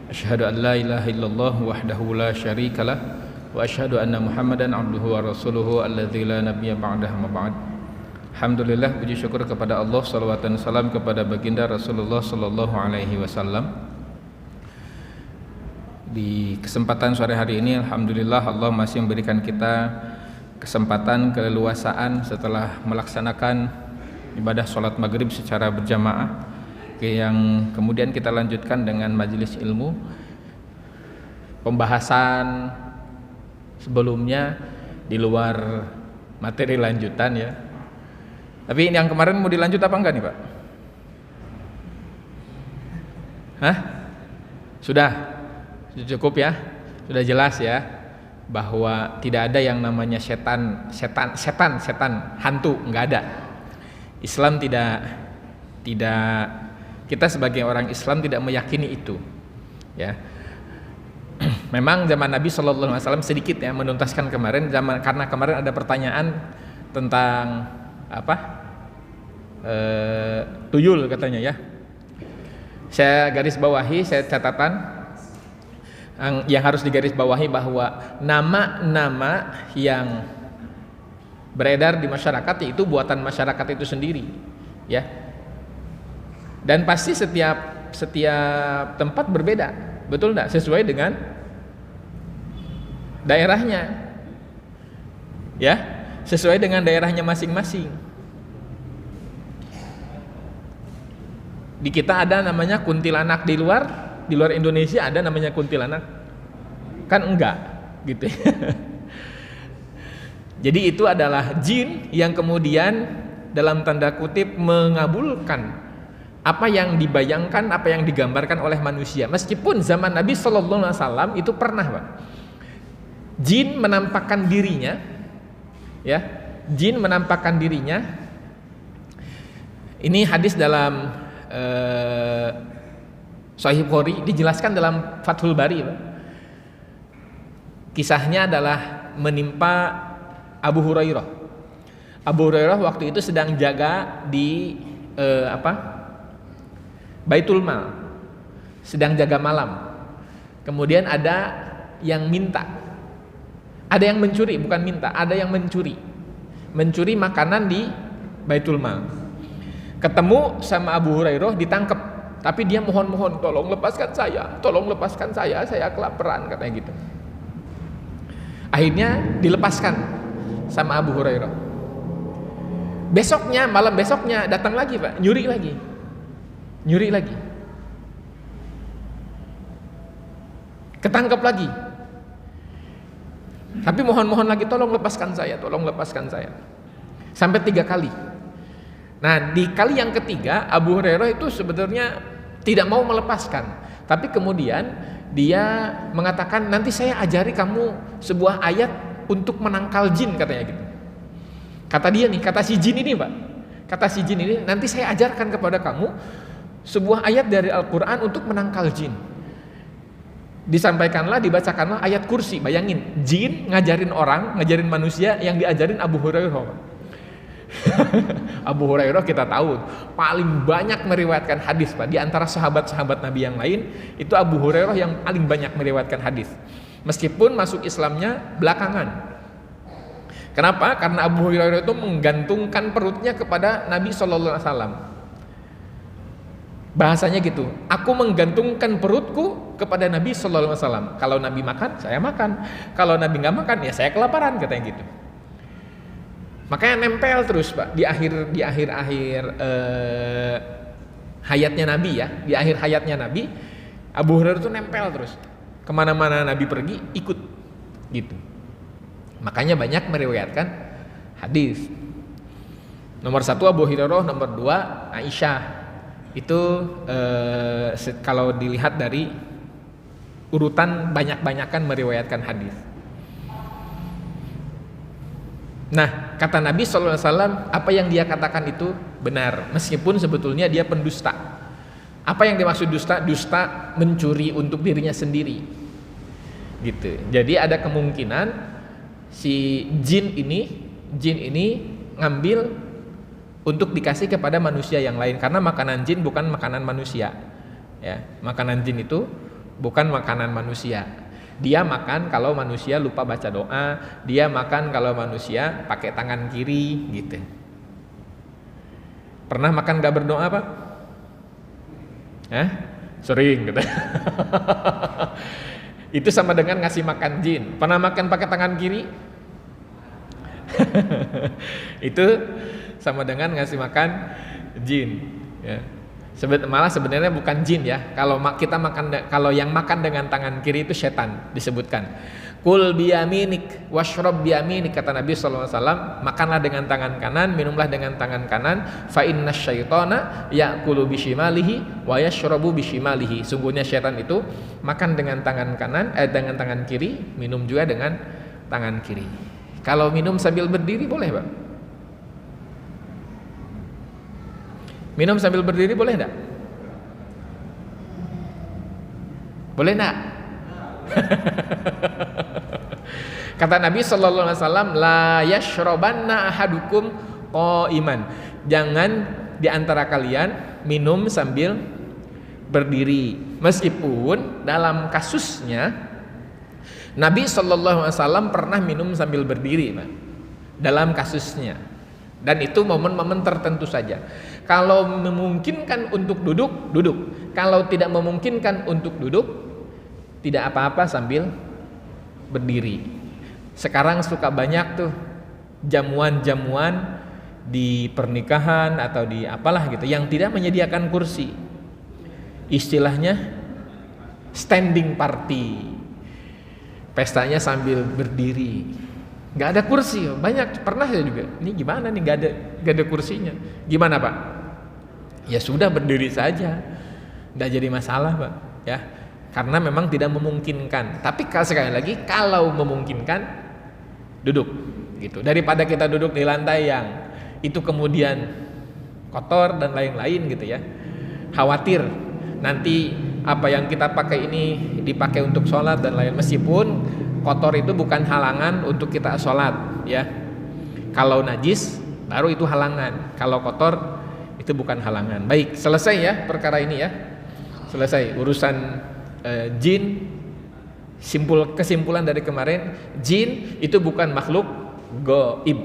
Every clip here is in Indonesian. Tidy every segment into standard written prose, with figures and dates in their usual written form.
Asyhadu an la ilaha illallah wahdahu la syarikalah wa asyhadu anna Muhammadan abduhu wa rasuluhu alladzi la nabiyya ba'dahu ma ba'd. Alhamdulillah, puji syukur kepada Allah, salawat dan salam kepada baginda Rasulullah sallallahu alaihi wasallam. Di kesempatan sore hari ini alhamdulillah Allah masih memberikan kita kesempatan keleluasaan setelah melaksanakan ibadah sholat maghrib secara berjamaah, yang kemudian kita lanjutkan dengan majelis ilmu. Pembahasan sebelumnya di luar materi lanjutan ya. Tapi yang kemarin mau dilanjut apa enggak nih Pak? Hah? Sudah cukup ya? Sudah jelas ya bahwa tidak ada yang namanya setan, hantu, enggak ada. Islam tidak kita sebagai orang Islam tidak meyakini itu, ya. Memang zaman Nabi Shallallahu Alaihi Wasallam sedikit ya menuntaskan kemarin, karena kemarin ada pertanyaan tentang apa? Tuyul katanya ya. Saya garis bawahi, saya catatan yang harus digaris bawahi bahwa nama-nama yang beredar di masyarakat itu buatan masyarakat itu sendiri, ya. Dan pasti setiap tempat berbeda, betul enggak? Sesuai dengan daerahnya, ya, sesuai dengan daerahnya masing-masing. Di kita ada namanya kuntilanak, di luar Indonesia ada namanya kuntilanak, kan enggak, gitu. Jadi itu adalah jin yang kemudian dalam tanda kutip mengabulkan apa yang dibayangkan, apa yang digambarkan oleh manusia. Meskipun zaman Nabi Shallallahu Alaihi Wasallam itu pernah, Pak, jin menampakkan dirinya, ya, jin menampakkan dirinya. Ini hadis dalam Sahih Bukhari, dijelaskan dalam Fathul Bari, Pak. Kisahnya adalah menimpa Abu Hurairah. Abu Hurairah waktu itu sedang jaga di Baitul Mal, sedang jaga malam. Kemudian ada yang minta, ada yang mencuri, bukan minta, ada yang mencuri makanan di Baitul Mal. Ketemu sama Abu Hurairah, ditangkap, tapi dia mohon-mohon, tolong lepaskan saya kelaparan, katanya gitu. Akhirnya dilepaskan sama Abu Hurairah. Malam besoknya datang lagi, Pak, nyuri lagi, ketangkap lagi, tapi mohon lagi, tolong lepaskan saya, sampai 3 kali. Nah, di kali yang ketiga Abu Hurairah itu sebetulnya tidak mau melepaskan, tapi kemudian dia mengatakan, nanti saya ajari kamu sebuah ayat untuk menangkal jin, katanya gitu. Kata si jin ini, Pak, nanti saya ajarkan kepada kamu sebuah ayat dari Al-Quran untuk menangkal jin. Dibacakanlah ayat kursi. Bayangin, jin ngajarin manusia, yang diajarin Abu Hurairah. Abu Hurairah kita tahu paling banyak meriwayatkan hadis, Pak. Di antara sahabat-sahabat Nabi yang lain, itu Abu Hurairah yang paling banyak meriwayatkan hadis. Meskipun masuk Islamnya belakangan. Kenapa? Karena Abu Hurairah itu menggantungkan perutnya kepada Nabi Shallallahu Alaihi Wasallam. Bahasanya gitu, aku menggantungkan perutku kepada Nabi Sallallahu Alaihi Wasallam. Kalau Nabi makan, saya makan. Kalau Nabi nggak makan, ya saya kelaparan, katanya gitu. Makanya nempel terus, Pak, di akhir hayatnya Nabi, ya, di akhir hayatnya Nabi, Abu Hurairah itu nempel terus. Kemana-mana Nabi pergi, ikut, gitu. Makanya banyak meriwayatkan hadis. Nomor 1 Abu Hurairah, nomor 2 Aisyah. Itu kalau dilihat dari urutan banyak-banyakan meriwayatkan hadis. Nah, kata Nabi Sallallahu Alaihi Wasallam, apa yang dia katakan itu benar, meskipun sebetulnya dia pendusta. Apa yang dimaksud dusta? Dusta mencuri untuk dirinya sendiri, gitu. Jadi ada kemungkinan si jin ini ngambil untuk dikasih kepada manusia yang lain, karena makanan jin bukan makanan manusia, ya. Makanan jin itu bukan makanan manusia. Dia makan kalau manusia lupa baca doa, dia makan kalau manusia pakai tangan kiri gitu. Pernah makan gak berdoa, Pak? Sering gitu. Itu sama dengan ngasih makan jin. Pernah makan pakai tangan kiri? Itu sama dengan ngasih makan jin, ya. Malah sebenarnya bukan jin ya. Kalau kita makan, kalau yang makan dengan tangan kiri itu setan disebutkan. Kul biyaminik washrab biyaminik, kata Nabi SAW, makanlah dengan tangan kanan, minumlah dengan tangan kanan. Fa inna syaitana ya'kulu bishimalihi wa yashrabu bishimalihi. Sungguhnya syaitan itu makan dengan tangan kanan, dengan tangan kiri, minum juga dengan tangan kiri. Kalau minum sambil berdiri boleh, Pak? Minum sambil berdiri boleh enggak? Boleh enggak? Kata Nabi sallallahu alaihi wasallam, la yashrabanna ahadukum qa'iman. Jangan di antara kalian minum sambil berdiri. Meskipun dalam kasusnya Nabi sallallahu alaihi wasallam pernah minum sambil berdiri, Pak. Dalam kasusnya. Dan itu momen-momen tertentu saja. Kalau memungkinkan untuk duduk, duduk. Kalau tidak memungkinkan untuk duduk, tidak apa-apa sambil berdiri. Sekarang suka banyak tuh jamuan-jamuan di pernikahan atau di apalah gitu yang tidak menyediakan kursi. Istilahnya standing party. Pestanya sambil berdiri. Nggak ada kursi, banyak, pernah saya juga. Ini gimana nih, nggak ada kursinya. Gimana, Pak? Ya sudah, berdiri saja, nggak jadi masalah, Pak. Ya, karena memang tidak memungkinkan. Tapi sekali lagi, kalau memungkinkan, duduk, gitu. Daripada kita duduk di lantai yang itu kemudian kotor dan lain-lain, gitu ya. Khawatir nanti apa yang kita pakai ini dipakai untuk sholat dan lain. Meskipun kotor itu bukan halangan untuk kita sholat, ya. Kalau najis baru itu halangan. Kalau kotor itu bukan halangan. Baik, selesai ya perkara ini ya. Selesai urusan jin. Kesimpulan dari kemarin, jin itu bukan makhluk gaib.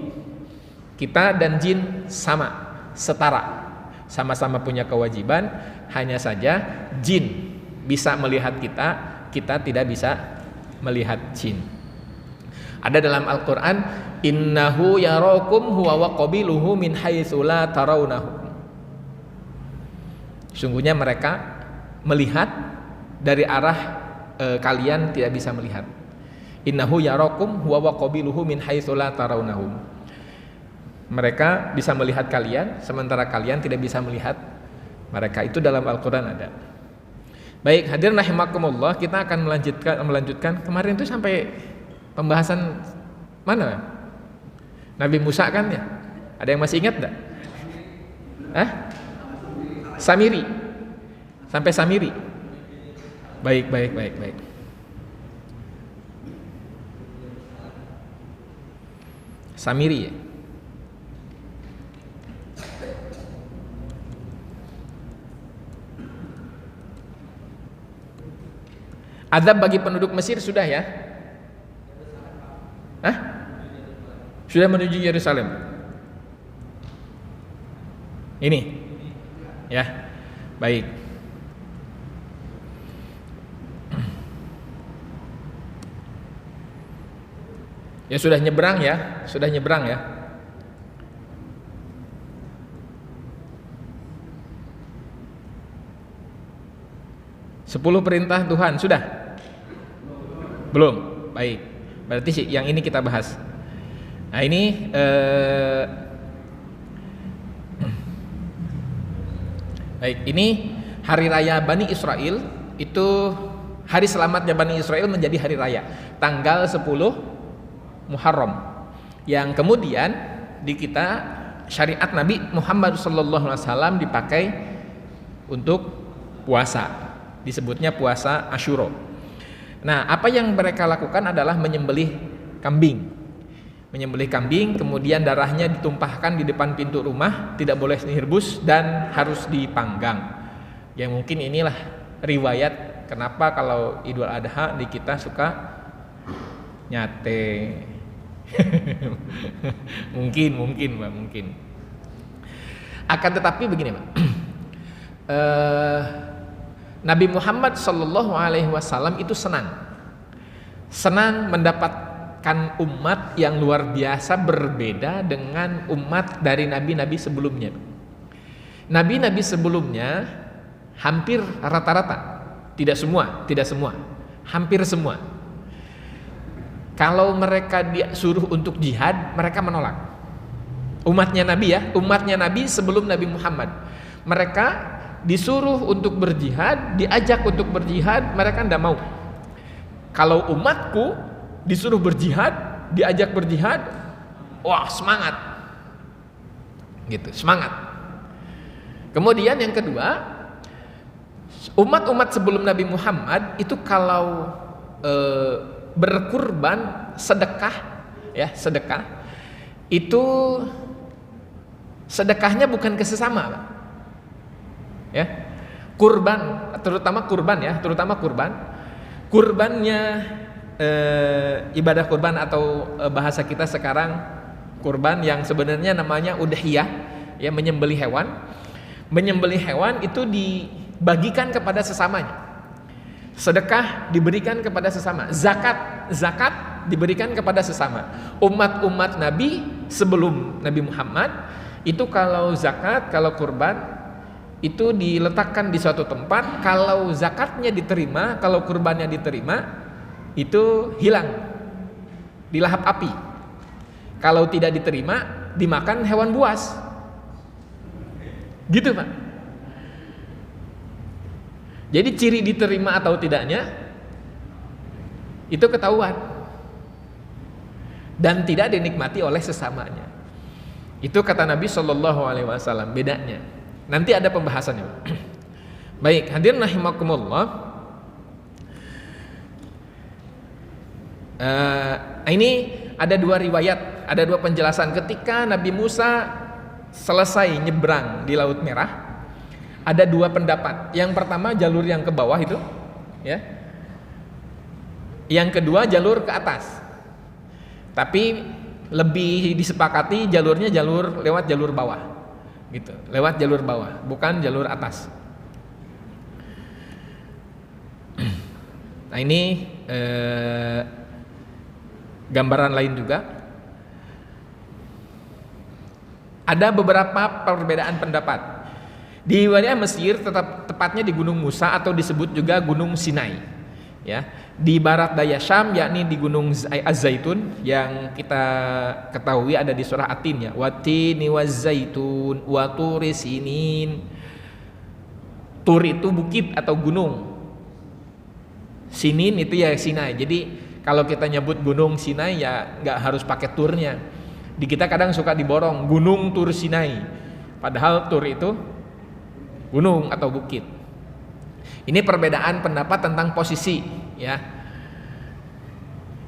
Kita dan jin sama, setara. Sama-sama punya kewajiban. Hanya saja jin bisa melihat kita, kita tidak bisa melihat jin. Ada dalam Al-Quran, innahu yarakum huwa wa qabiluhu min haitsu la tarawnahum. Sungguhnya mereka melihat dari arah kalian tidak bisa melihat. Innahu yarakum huwa wa qabiluhu min haitsu la tarawnahum. Mereka bisa melihat kalian sementara kalian tidak bisa melihat mereka. Itu dalam Al-Quran ada. Baik, hadirin rahimakumullah, kita akan melanjutkan. Kemarin itu sampai pembahasan mana? Nabi Musa kan ya? Ada yang masih ingat enggak? Samiri. Sampai Samiri. Baik. Samiri ya. Azab bagi penduduk Mesir sudah ya? Sudah menuju Yerusalem. Ini ya. Baik. Ya sudah nyebrang ya, 10 perintah Tuhan sudah? Belum? Baik. Berarti sih yang ini kita bahas. Nah ini baik, ini hari raya Bani Israel. Itu hari selamatnya Bani Israel menjadi hari raya tanggal 10 Muharram, yang kemudian di kita syariat Nabi Muhammad SAW dipakai untuk puasa, disebutnya puasa Asyura. Nah, apa yang mereka lakukan adalah menyembelih kambing, kemudian darahnya ditumpahkan di depan pintu rumah, tidak boleh direbus dan harus dipanggang. Ya mungkin inilah riwayat kenapa kalau Idul Adha di kita suka nyate. mungkin Mbak, mungkin. Akan tetapi begini Mbak, Nabi Muhammad SAW itu senang mendapatkan umat yang luar biasa berbeda dengan umat dari nabi-nabi sebelumnya. Nabi-nabi sebelumnya hampir rata-rata, tidak semua, hampir semua, kalau mereka disuruh untuk jihad, mereka menolak. Umatnya Nabi sebelum Nabi Muhammad, mereka disuruh untuk berjihad, diajak untuk berjihad, mereka tidak mau. Kalau umatku disuruh berjihad, diajak berjihad, wah semangat, gitu, semangat. Kemudian yang kedua, umat-umat sebelum Nabi Muhammad itu kalau berkurban, sedekah, itu sedekahnya bukan ke sesama, Pak. Ya, kurban, terutama kurbannya, ibadah kurban atau bahasa kita sekarang kurban yang sebenarnya namanya udhiyah, ya, menyembelih hewan itu dibagikan kepada sesamanya. Sedekah diberikan kepada sesama, zakat diberikan kepada sesama. Umat-umat Nabi sebelum Nabi Muhammad itu kalau zakat, kalau kurban itu diletakkan di suatu tempat, kalau zakatnya diterima, kalau kurbannya diterima, itu hilang, dilahap api. Kalau tidak diterima, dimakan hewan buas. Gitu Pak. Jadi ciri diterima atau tidaknya itu ketahuan dan tidak dinikmati oleh sesamanya. Itu kata Nabi SAW, bedanya. Nanti ada pembahasannya. Baik, hadirin rahimakumullah. Ini ada dua riwayat, ada dua penjelasan ketika Nabi Musa selesai nyebrang di Laut Merah. Ada dua pendapat. Yang pertama jalur yang ke bawah itu, ya. Yang kedua jalur ke atas. Tapi lebih disepakati jalurnya lewat jalur bawah, gitu. Lewat jalur bawah, bukan jalur atas. Nah ini gambaran lain juga. Ada beberapa perbedaan pendapat. Di wilayah Mesir, tepatnya di Gunung Musa atau disebut juga Gunung Sinai, ya. Di barat daya Syam, yakni di Gunung Az-Zaitun yang kita ketahui ada di surah At-Tin, ya. Wat-tini waz-zaitun wa turi sinin. Tur itu bukit atau gunung. Sinin itu ya Sinai. Jadi kalau kita nyebut Gunung Sinai ya nggak harus pakai turnya. Di kita kadang suka diborong Gunung Tur Sinai. Padahal tur itu gunung atau bukit. Ini perbedaan pendapat tentang posisi, ya.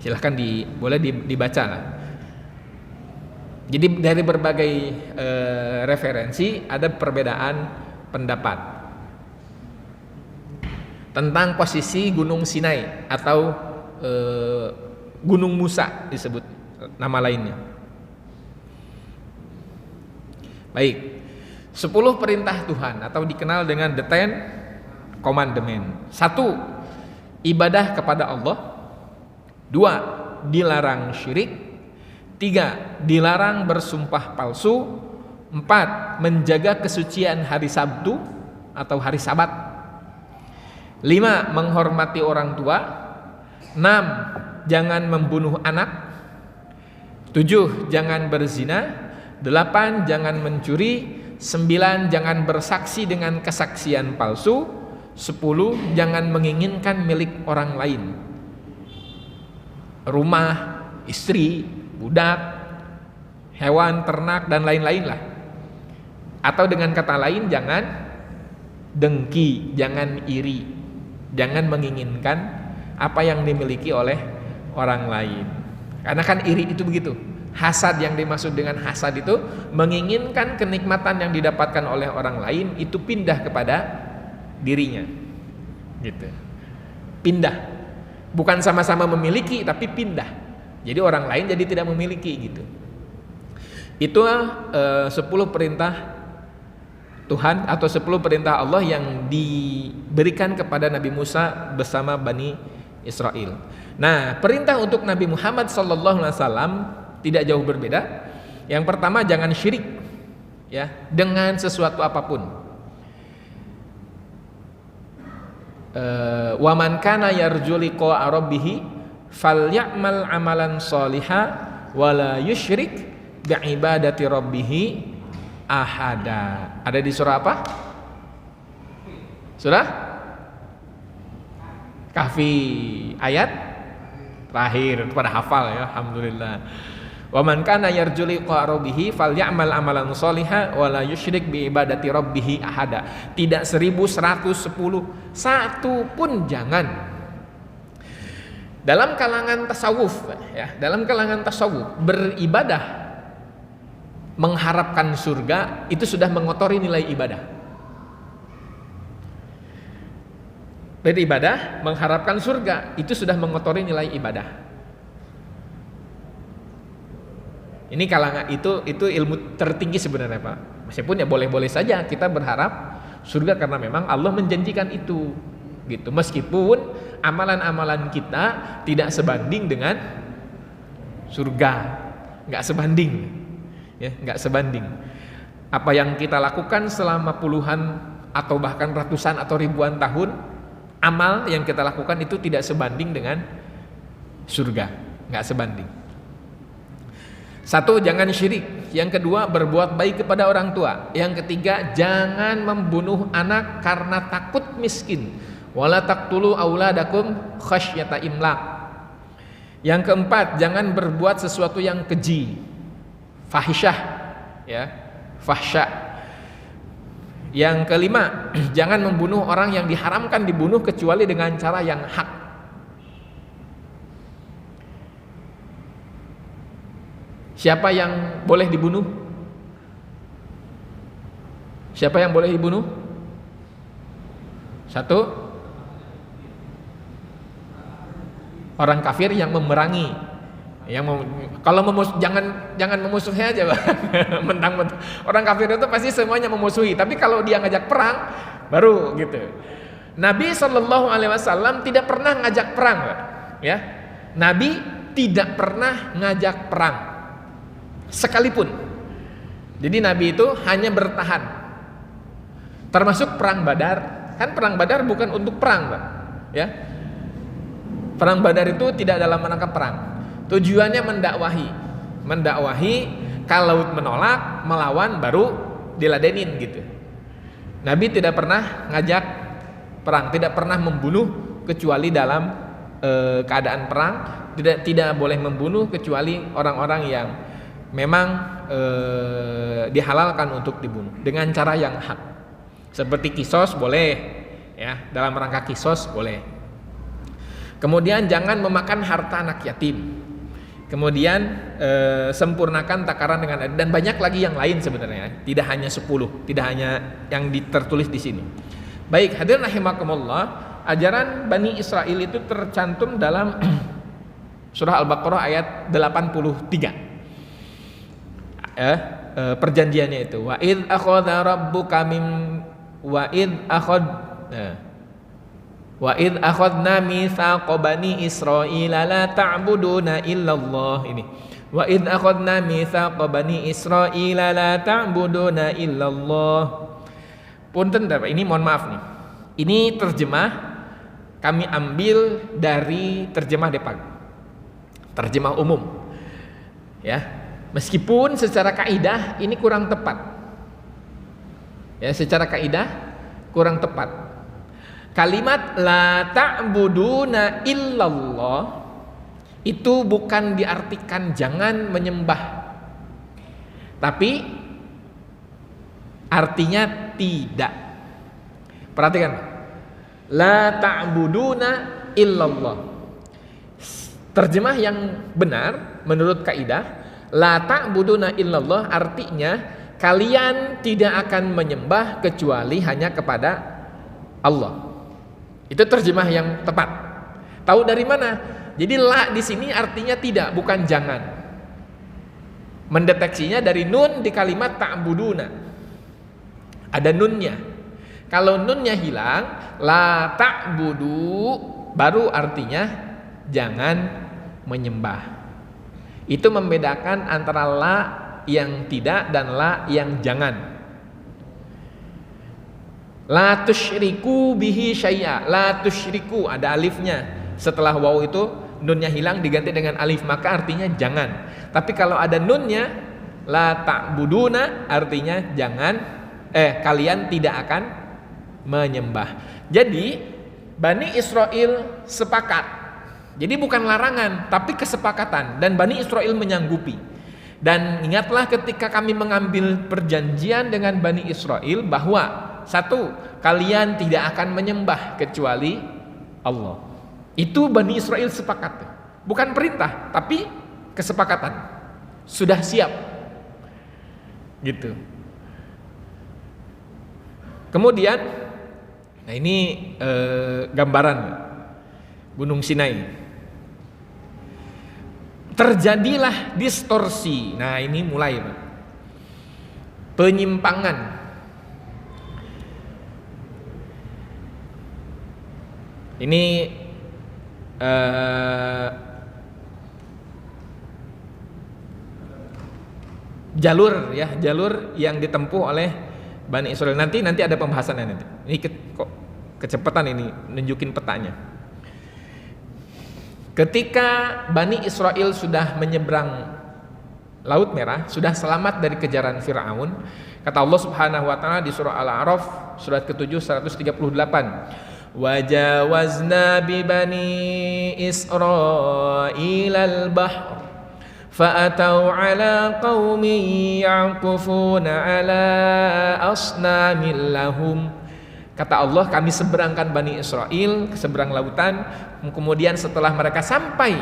Silahkan boleh dibaca lah. Jadi dari berbagai referensi ada perbedaan pendapat tentang posisi Gunung Sinai atau Gunung Musa disebut nama lainnya. Baik. 10 perintah Tuhan atau dikenal dengan the 10 commandment. 1. Ibadah kepada Allah. 2. Dilarang syirik. 3. Dilarang bersumpah palsu. 4. Menjaga kesucian hari Sabtu atau hari Sabat. 5. Menghormati orang tua. 6. Jangan membunuh anak. 7. Jangan berzina. 8. Jangan mencuri. 9. Jangan bersaksi dengan kesaksian palsu. 10. Jangan menginginkan milik orang lain, rumah, istri, budak, hewan, ternak, dan lain-lain lah. Atau dengan kata lain, jangan dengki, jangan iri, jangan menginginkan apa yang dimiliki oleh orang lain. Karena kan iri itu begitu. Hasad, yang dimaksud dengan hasad itu menginginkan kenikmatan yang didapatkan oleh orang lain itu pindah kepada dirinya, gitu. pindah. Bukan sama-sama memiliki tapi pindah. Jadi orang lain jadi tidak memiliki gitu. Itu 10 perintah Tuhan atau 10 perintah Allah yang diberikan kepada Nabi Musa bersama Bani Israel. Nah, perintah untuk Nabi Muhammad SAW tidak jauh berbeda. Yang pertama, jangan syirik ya dengan sesuatu apapun. Wa man kana yarju liqa'a rabbih falyamal amalan sholihan wala yusyrik bi'ibadati rabbih ahada. Ada di surah apa? Surah Kahfi ayat terakhir. Pada hafal ya, alhamdulillah. Wa man kana yarju liqa'a rabbih falyamal amalan sholihan wala yusyrik bi ibadati rabbih ahada. Tidak 1110, satu pun jangan. Dalam kalangan tasawuf ya, dalam kalangan tasawuf beribadah mengharapkan surga itu sudah mengotori nilai ibadah. Beribadah mengharapkan surga itu sudah mengotori nilai ibadah. Ini kalangan itu ilmu tertinggi sebenarnya Pak. Meskipun ya boleh-boleh saja kita berharap surga karena memang Allah menjanjikan itu gitu. Meskipun amalan-amalan kita tidak sebanding dengan surga, nggak sebanding. Ya, nggak sebanding. Apa yang kita lakukan selama puluhan atau bahkan ratusan atau ribuan tahun, amal yang kita lakukan itu tidak sebanding dengan surga, nggak sebanding. Satu, jangan syirik. Yang kedua, berbuat baik kepada orang tua. Yang ketiga, jangan membunuh anak karena takut miskin. Wala taqtulu auladakum khasyata imlaq. Yang keempat, jangan berbuat sesuatu yang keji. Fahisyah ya, fahsya. Yang kelima, jangan membunuh orang yang diharamkan dibunuh kecuali dengan cara yang hak. Siapa yang boleh dibunuh? Siapa yang boleh dibunuh? Satu, orang kafir yang memerangi. Kalau jangan memusuhi aja Bang. Mentang-mentang orang kafir itu pasti semuanya memusuhi, tapi kalau dia ngajak perang baru gitu. Nabi SAW tidak pernah ngajak perang ya. Nabi tidak pernah ngajak perang sekalipun. Jadi Nabi itu hanya bertahan. Termasuk perang Badar. Kan perang Badar bukan untuk perang Bang ya. Perang Badar itu tidak dalam rangka perang. Tujuannya mendakwahi, kalau menolak, melawan baru diladenin gitu. Nabi tidak pernah ngajak perang, tidak pernah membunuh kecuali dalam keadaan perang, tidak boleh membunuh kecuali orang-orang yang memang dihalalkan untuk dibunuh dengan cara yang hak. Seperti kisos boleh ya, dalam rangka kisos boleh. Kemudian jangan memakan harta anak yatim. Kemudian sempurnakan takaran dengan adil, dan banyak lagi yang lain sebenarnya, tidak hanya 10, tidak hanya yang tertulis di sini. Baik, hadirin rahimakumullah, ajaran Bani Israel itu tercantum dalam surah Al-Baqarah ayat 83. Perjanjiannya itu wa id akhadha rabbuka min wa id akhadna mitsaqa bani Israila la ta'buduna illallah. Ini wa id akhadna mitsaqa bani Israila la ta'buduna illallah. Punten Bapak, ini mohon maaf nih. Ini terjemah kami ambil dari terjemah Depag. Terjemah umum. Ya. Meskipun secara kaidah ini kurang tepat. Ya, secara kaidah kurang tepat. Kalimat la ta'buduna illallah itu bukan diartikan jangan menyembah, tapi artinya tidak. Perhatikan, la ta'buduna illallah. Terjemah yang benar menurut kaidah la ta'buduna illallah artinya kalian tidak akan menyembah kecuali hanya kepada Allah. Itu terjemah yang tepat. Tahu dari mana? Jadi la di sini artinya tidak, bukan jangan. Mendeteksinya dari nun di kalimat ta'buduna. Ada nunnya. Kalau nunnya hilang, la ta'budu baru artinya jangan menyembah. Itu membedakan antara la yang tidak dan la yang jangan. La tusyriku bihi syai'a. La tusyriku ada alifnya. Setelah waw itu nunnya hilang diganti dengan alif, maka artinya jangan. Tapi kalau ada nunnya, la ta'buduna artinya jangan, kalian tidak akan menyembah. Jadi Bani Israel sepakat. Jadi bukan larangan, tapi kesepakatan, dan Bani Israel menyanggupi. Dan ingatlah ketika kami mengambil perjanjian dengan Bani Israel bahwa satu, kalian tidak akan menyembah kecuali Allah. Itu Bani Israel sepakat. Bukan perintah, tapi kesepakatan. Sudah siap. Gitu. Kemudian, nah ini gambaran Gunung Sinai. Terjadilah distorsi. Nah ini mulai penyimpangan. Ini jalur yang ditempuh oleh Bani Israel. Nanti ada pembahasannya nanti. Ini kok kecepatan ini nunjukin petanya. Ketika Bani Israel sudah menyeberang Laut Merah, sudah selamat dari kejaran Fir'aun, kata Allah Subhanahu wa taala di surah Al-A'raf surat ke-7 138. Wajawazna bi bani Israil al-bahr fa'atau ala qaumin ya'kufuna ala asnamin lahum. Kata Allah, kami seberangkan Bani Israel ke seberang lautan. Kemudian setelah mereka sampai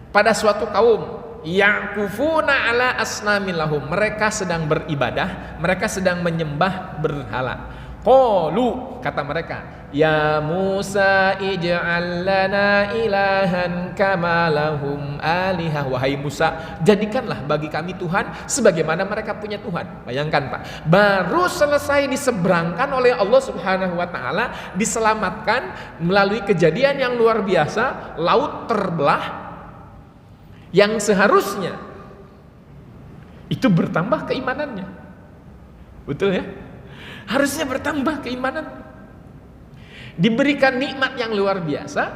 pada suatu kaum ya'kufuna ala asnamin lahum, mereka sedang beribadah, mereka sedang menyembah berhala. Qalu, kata mereka, ya Musa ij'al lana ilahan kama lahum alihah. Wahai Musa, jadikanlah bagi kami Tuhan sebagaimana mereka punya Tuhan. Bayangkan Pak, baru selesai diseberangkan oleh Allah Subhanahu wa taala, diselamatkan melalui kejadian yang luar biasa, laut terbelah. Yang seharusnya itu bertambah keimanannya. Betul ya? Harusnya bertambah keimanan. Diberikan nikmat yang luar biasa,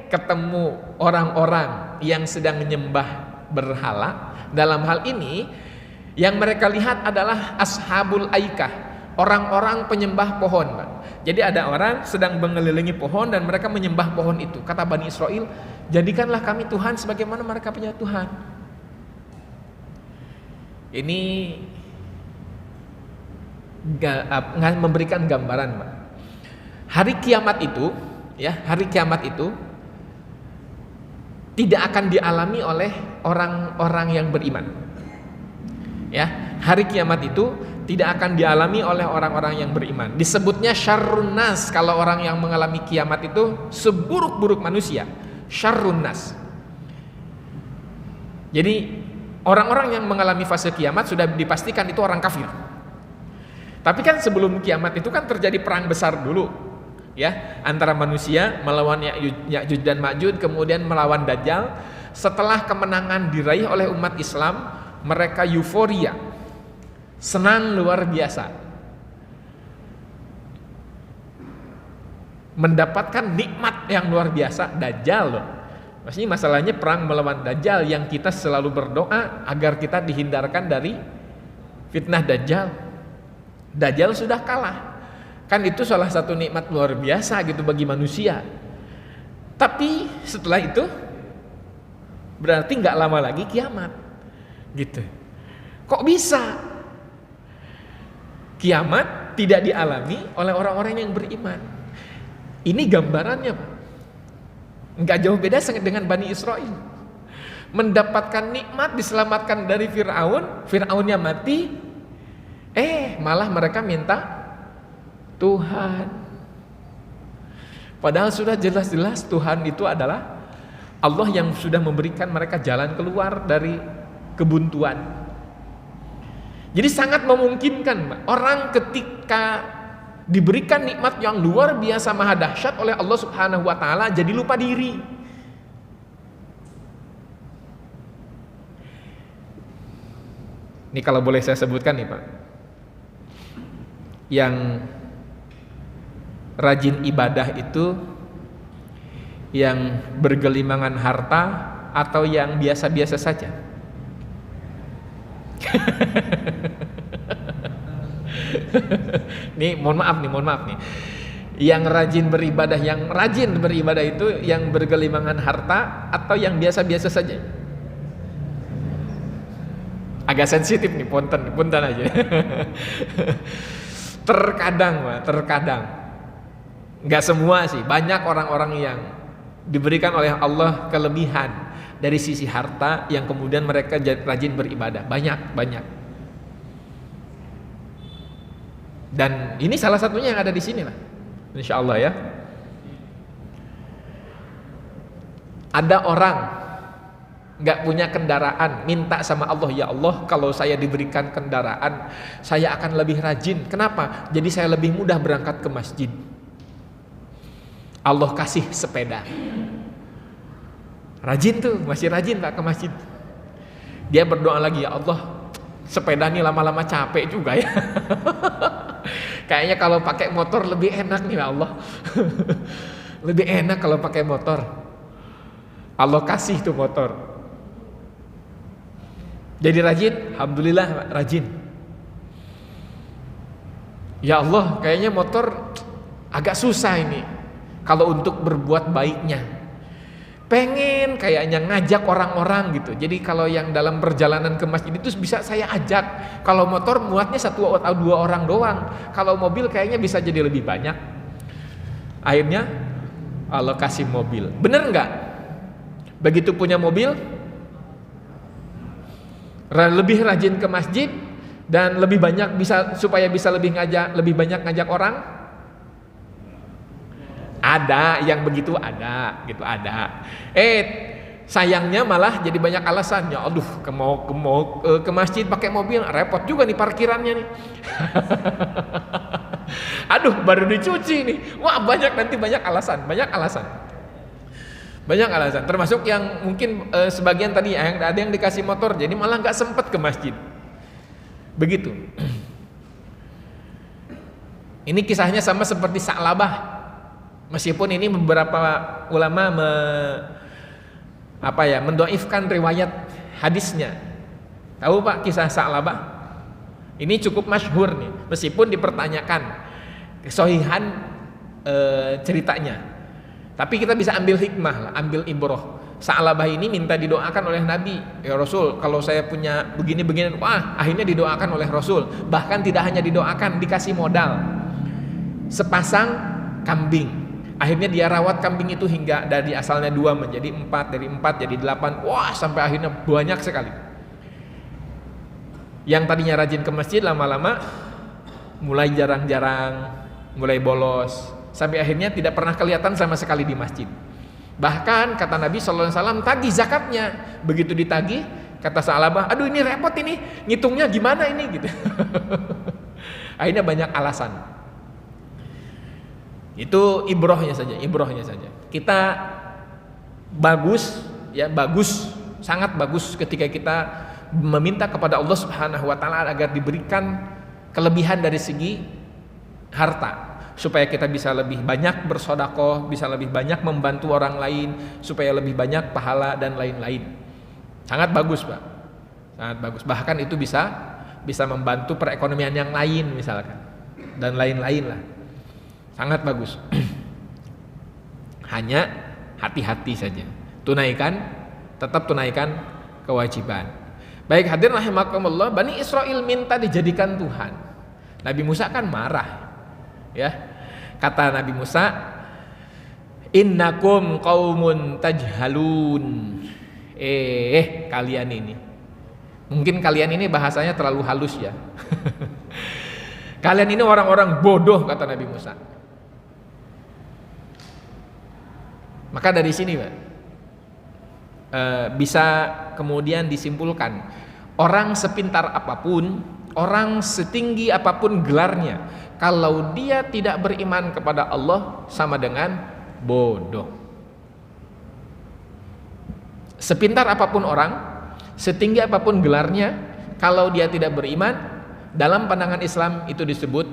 ketemu orang-orang yang sedang menyembah berhala. Dalam hal ini yang mereka lihat adalah ashabul aikah, orang-orang penyembah pohon. Jadi ada orang sedang mengelilingi pohon dan mereka menyembah pohon itu. Kata Bani Israel, jadikanlah kami Tuhan sebagaimana mereka punya Tuhan. Ini memberikan gambaran, Pak. Hari kiamat itu tidak akan dialami oleh orang-orang yang beriman. Ya, hari kiamat itu tidak akan dialami oleh orang-orang yang beriman. Disebutnya syarrun nas. Kalau orang yang mengalami kiamat itu seburuk-buruk manusia, syarrun nas. Jadi orang-orang yang mengalami fase kiamat sudah dipastikan itu orang kafir. Tapi kan sebelum kiamat itu kan terjadi perang besar dulu, ya, antara manusia melawan Ya'juj dan Ma'juj, kemudian melawan Dajjal. Setelah kemenangan diraih oleh umat Islam, mereka euforia, senang luar biasa, mendapatkan nikmat yang luar biasa. Dajjal loh, maksudnya masalahnya perang melawan Dajjal, yang kita selalu berdoa agar kita dihindarkan dari fitnah Dajjal. Dajjal sudah kalah, kan itu salah satu nikmat luar biasa gitu bagi manusia. Tapi setelah itu berarti nggak lama lagi kiamat gitu. Kok bisa kiamat tidak dialami oleh orang-orang yang beriman? Ini gambarannya, Pak. Nggak jauh beda dengan Bani Israel. Mendapatkan nikmat, diselamatkan dari Fir'aun, Fir'aunnya mati, malah mereka minta Tuhan. Padahal sudah jelas-jelas Tuhan itu adalah Allah yang sudah memberikan mereka jalan keluar dari kebuntuan. Jadi sangat memungkinkan orang ketika diberikan nikmat yang luar biasa maha dahsyat oleh Allah Subhanahu wa taala jadi lupa diri. Ini kalau boleh saya sebutkan nih Pak, yang rajin ibadah itu yang bergelimangan harta atau yang biasa-biasa saja? Mohon maaf nih. Yang rajin beribadah itu yang bergelimangan harta atau yang biasa-biasa saja? Agak sensitif nih, punten aja. Terkadang. Enggak semua sih, banyak orang-orang yang diberikan oleh Allah kelebihan dari sisi harta yang kemudian mereka rajin beribadah. Banyak. Dan ini salah satunya yang ada di sini lah. Insya Allah ya. Ada orang nggak punya kendaraan, minta sama Allah, ya Allah kalau saya diberikan kendaraan saya akan lebih rajin. Kenapa? Jadi saya lebih mudah berangkat ke masjid. Allah kasih sepeda, rajin tuh, masih rajin Pak ke masjid. Dia berdoa lagi, ya Allah sepeda nih lama-lama capek juga ya. Kayaknya kalau pakai motor lebih enak nih ya Allah. Lebih enak kalau pakai motor. Allah kasih tuh motor. Jadi rajin, alhamdulillah rajin. Ya Allah, kayaknya motor agak susah ini kalau untuk berbuat baiknya. Pengen kayaknya ngajak orang-orang gitu. Jadi kalau yang dalam perjalanan ke masjid itu bisa saya ajak. Kalau motor muatnya 1 atau 2 orang doang. Kalau mobil kayaknya bisa jadi lebih banyak. Akhirnya Allah kasih mobil. Bener nggak? Begitu punya mobil, lebih rajin ke masjid dan lebih banyak supaya bisa lebih banyak ngajak orang. Ada yang begitu, ada. Sayangnya malah jadi banyak alasannya. Aduh, ke masjid pakai mobil repot juga nih parkirannya nih. Aduh, baru dicuci nih. Wah, banyak alasan. Termasuk yang mungkin sebagian tadi ada yang dikasih motor jadi malah nggak sempet ke masjid. Begitu. Ini kisahnya sama seperti Sa'labah. Meskipun ini beberapa ulama mendoifkan riwayat hadisnya. Tahu Pak kisah Sa'labah? Ini cukup masyhur nih, meskipun dipertanyakan kesohihan ceritanya. Tapi kita bisa ambil hikmah lah, ambil ibroh. Sa'labah ini minta didoakan oleh Nabi, ya Rasul, kalau saya punya begini-begini, wah akhirnya didoakan oleh Rasul. Bahkan tidak hanya didoakan, dikasih modal sepasang kambing. Akhirnya dia rawat kambing itu hingga dari asalnya 2 menjadi 4, dari 4 jadi 8. Wah, sampai akhirnya banyak sekali. Yang tadinya rajin ke masjid lama-lama mulai jarang-jarang, mulai bolos, sampai akhirnya tidak pernah kelihatan sama sekali di masjid. Bahkan kata Nabi SAW, tagih zakatnya. Begitu ditagih, kata Sa'labah, aduh ini repot ini, ngitungnya gimana ini gitu. Akhirnya banyak alasan. Itu ibrohnya saja. Kita bagus, sangat bagus ketika kita meminta kepada Allah Subhanahu wa taala agar diberikan kelebihan dari segi harta, supaya kita bisa lebih banyak bersedekah, bisa lebih banyak membantu orang lain, supaya lebih banyak pahala dan lain-lain. Sangat bagus, Pak. Sangat bagus. Bahkan itu bisa membantu perekonomian yang lain misalkan dan lain-lain lah. Sangat bagus. Hanya hati-hati saja. Tetap tunaikan kewajiban. Baik, hadirin rahimakumullah, Bani Israil minta dijadikan Tuhan. Nabi Musa kan marah. Ya. Kata Nabi Musa, "Innakum qaumun tajhalun." Kalian ini. Mungkin kalian ini bahasanya terlalu halus ya. Kalian ini orang-orang bodoh, kata Nabi Musa. Maka dari sini Pak, bisa kemudian disimpulkan, orang sepintar apapun, orang setinggi apapun gelarnya, kalau dia tidak beriman kepada Allah sama dengan bodoh. Sepintar apapun orang, setinggi apapun gelarnya, kalau dia tidak beriman, dalam pandangan Islam itu disebut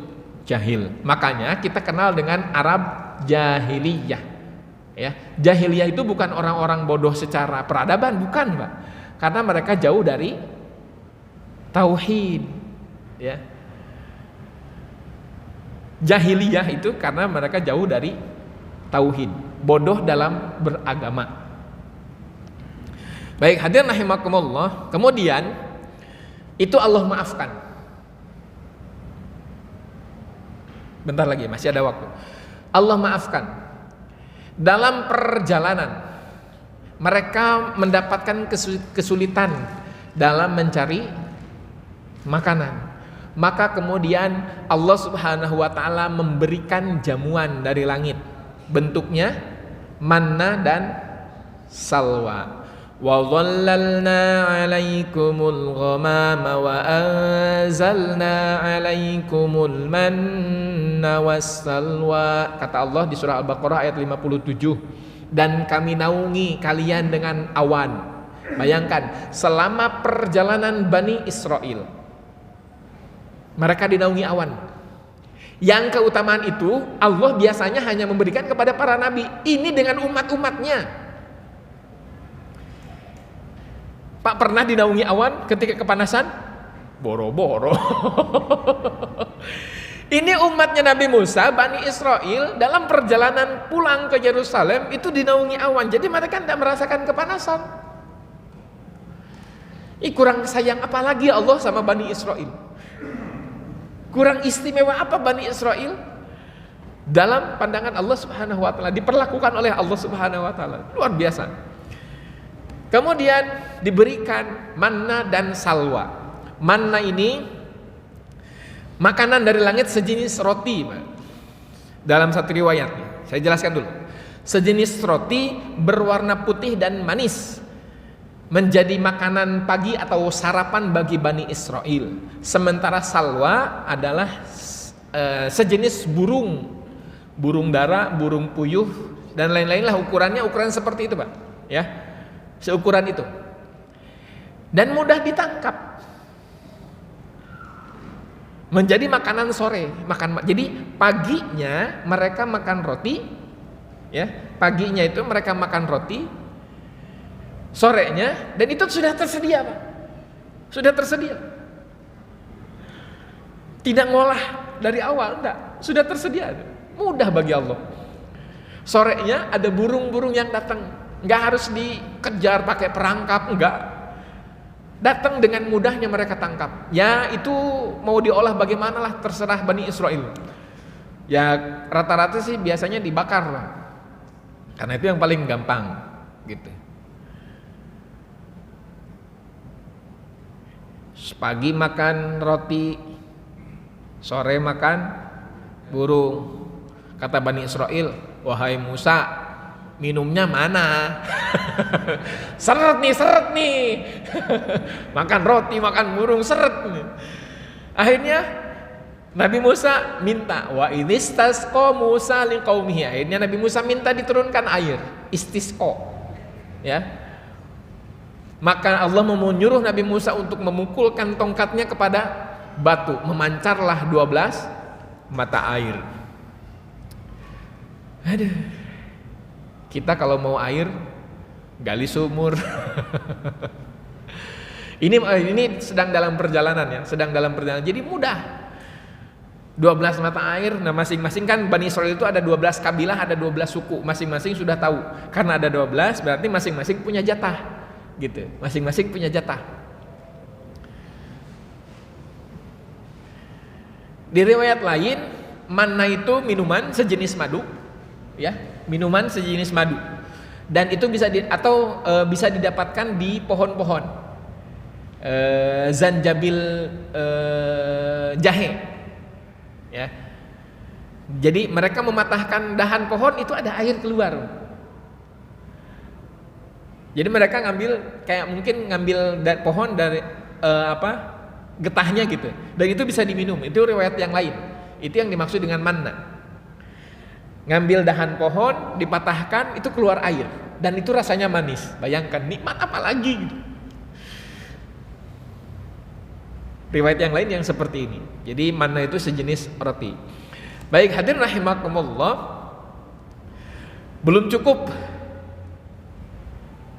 jahil. Makanya kita kenal dengan Arab jahiliyah. Ya, jahiliyah itu bukan orang-orang bodoh secara peradaban, bukan Pak. Karena mereka jauh dari tauhid. Ya. Jahiliyah itu karena mereka jauh dari tauhid, bodoh dalam beragama. Baik, hadirin rahimakumullah. Kemudian itu Allah maafkan. Bentar lagi, masih ada waktu. Allah maafkan. Dalam perjalanan mereka mendapatkan kesulitan dalam mencari makanan. Maka kemudian Allah Subhanahu wa taala memberikan jamuan dari langit. Bentuknya manna dan salwa. Wa dhallalna 'alaikumul ghamama wa anzalna 'alaikumul manna wassalwa. Kata Allah di surah Al-Baqarah ayat 57. Dan kami naungi kalian dengan awan. Bayangkan, selama perjalanan Bani Israel mereka dinaungi awan. Yang keutamaan itu Allah biasanya hanya memberikan kepada para nabi. Ini dengan umat-umatnya. Pak, pernah dinaungi awan ketika kepanasan? Boro-boro. Ini umatnya Nabi Musa, Bani Israel, dalam perjalanan pulang ke Yerusalem itu dinaungi awan. Jadi mereka tidak merasakan kepanasan. Kurang sayang apa lagi Allah sama Bani Israel? Kurang istimewa apa Bani Israel? Dalam pandangan Allah Subhanahu wa taala, diperlakukan oleh Allah Subhanahu wa taala luar biasa. Kemudian diberikan manna dan salwa. Manna ini makanan dari langit sejenis roti, Pak. Dalam satu riwayatnya, saya jelaskan dulu. Sejenis roti berwarna putih dan manis, menjadi makanan pagi atau sarapan bagi Bani Israel. Sementara salwa adalah sejenis burung dara, burung puyuh dan lain-lain lah, ukuran seperti itu, Pak. Ya, seukuran itu. Dan mudah ditangkap. Menjadi makanan sore, jadi paginya mereka makan roti, ya. Paginya itu mereka makan roti, sorenya, dan itu sudah tersedia, Pak. Sudah tersedia. Tidak ngolah dari awal, enggak. Sudah tersedia. Mudah bagi Allah. Sorenya ada burung-burung yang datang, enggak harus dikejar pakai perangkap, enggak. Datang dengan mudahnya mereka tangkap. Ya itu mau diolah bagaimanalah terserah Bani Israel. Ya rata-rata sih biasanya dibakar lah. Karena itu yang paling gampang gitu. Pagi makan roti, sore makan burung. Kata Bani Israel, wahai Musa, minumnya mana? Seret nih. Makan roti, makan burung, seret nih. Akhirnya Nabi Musa minta, wa idhistasqa Musa liqaumihi. Akhirnya Nabi Musa minta diturunkan air, istisqa. Ya. Maka Allah menyuruh Nabi Musa untuk memukulkan tongkatnya kepada batu, memancarlah 12 mata air. Aduh. Kita kalau mau air gali sumur. Ini sedang dalam perjalanan ya, Jadi mudah. 12 mata air. Nah, masing-masing kan Bani Israel itu ada 12 kabilah, ada 12 suku. Masing-masing sudah tahu. Karena ada 12 berarti masing-masing punya jatah. Gitu. Masing-masing punya jatah. Di riwayat lain, manna itu minuman sejenis madu, ya. Minuman sejenis madu, dan itu bisa bisa didapatkan di pohon-pohon zanjabil, jahe, ya. Jadi mereka mematahkan dahan pohon itu ada air keluar. Jadi mereka ngambil kayak mungkin ngambil pohon dari getahnya gitu, dan itu bisa diminum. Itu riwayat yang lain. Itu yang dimaksud dengan manna. Ngambil dahan pohon, dipatahkan, itu keluar air, dan itu rasanya manis. Bayangkan nikmat apa lagi gitu. Riwayat yang lain yang seperti ini. Jadi manna itu sejenis roti. Baik, hadirin rahimakumullah, belum cukup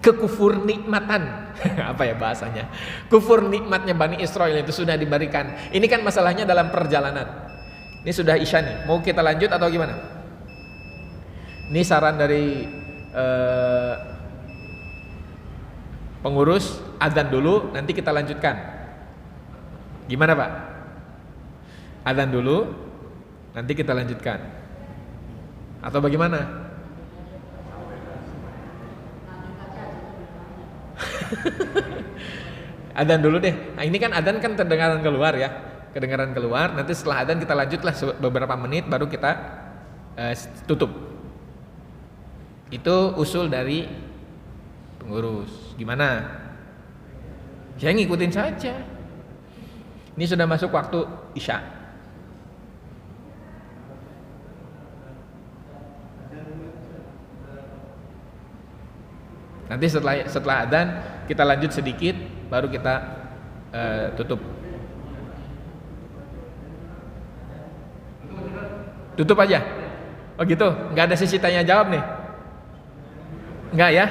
kekufur nikmatan apa ya bahasanya, kufur nikmatnya Bani Israel itu sudah diberikan. Ini kan masalahnya dalam perjalanan. Ini sudah isya nih, mau kita lanjut atau gimana? Ini saran dari pengurus, azan dulu, nanti kita lanjutkan. Gimana Pak? Azan dulu, nanti kita lanjutkan, atau bagaimana? Adzan dulu deh. Nah, ini kan adzan kan kedengaran keluar ya. Kedengaran keluar, nanti setelah adzan kita lanjutlah beberapa menit baru kita tutup. Itu usul dari pengurus. Gimana? Saya ngikutin saja. Ini sudah masuk waktu isya. Nanti setelah adzan kita lanjut sedikit, baru kita tutup. Tutup aja. Oh gitu, nggak ada sesi tanya jawab nih? Nggak ya?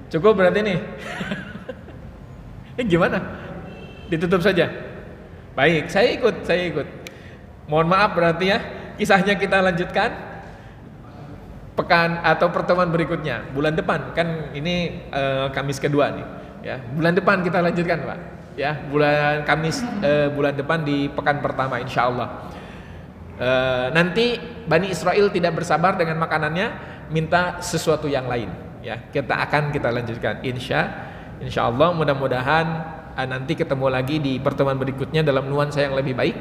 Cukup berarti nih. Gimana? Ditutup saja. Baik, saya ikut. Mohon maaf berarti ya, kisahnya kita lanjutkan pekan atau pertemuan berikutnya, bulan depan kan ini Kamis kedua nih ya. Bulan depan kita lanjutkan Pak ya, bulan Kamis bulan depan di pekan pertama insyaallah. Nanti Bani Israel tidak bersabar dengan makanannya, minta sesuatu yang lain ya. Kita lanjutkan insyaallah. Mudah-mudahan nanti ketemu lagi di pertemuan berikutnya dalam nuansa yang lebih baik.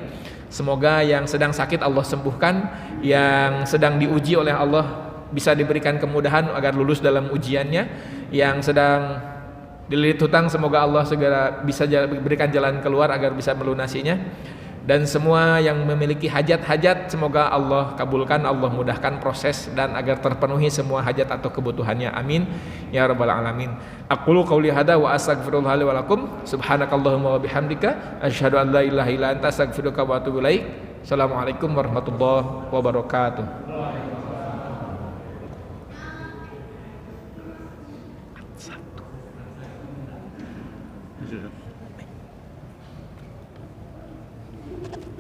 Semoga yang sedang sakit Allah sembuhkan, yang sedang diuji oleh Allah bisa diberikan kemudahan agar lulus dalam ujiannya, yang sedang dililit hutang semoga Allah segera bisa berikan jalan keluar agar bisa melunasinya, dan semua yang memiliki hajat-hajat semoga Allah kabulkan, Allah mudahkan proses dan agar terpenuhi semua hajat atau kebutuhannya, amin ya rabbal alamin. Aqulu qouli hadza wa astaghfirullah li wa lakum, subhanakallahumma wa bihamdika asyhadu an la ilaha illa anta astaghfiruka wa atubu ilaik. Assalamualaikum warahmatullahi wabarakatuh. Satu.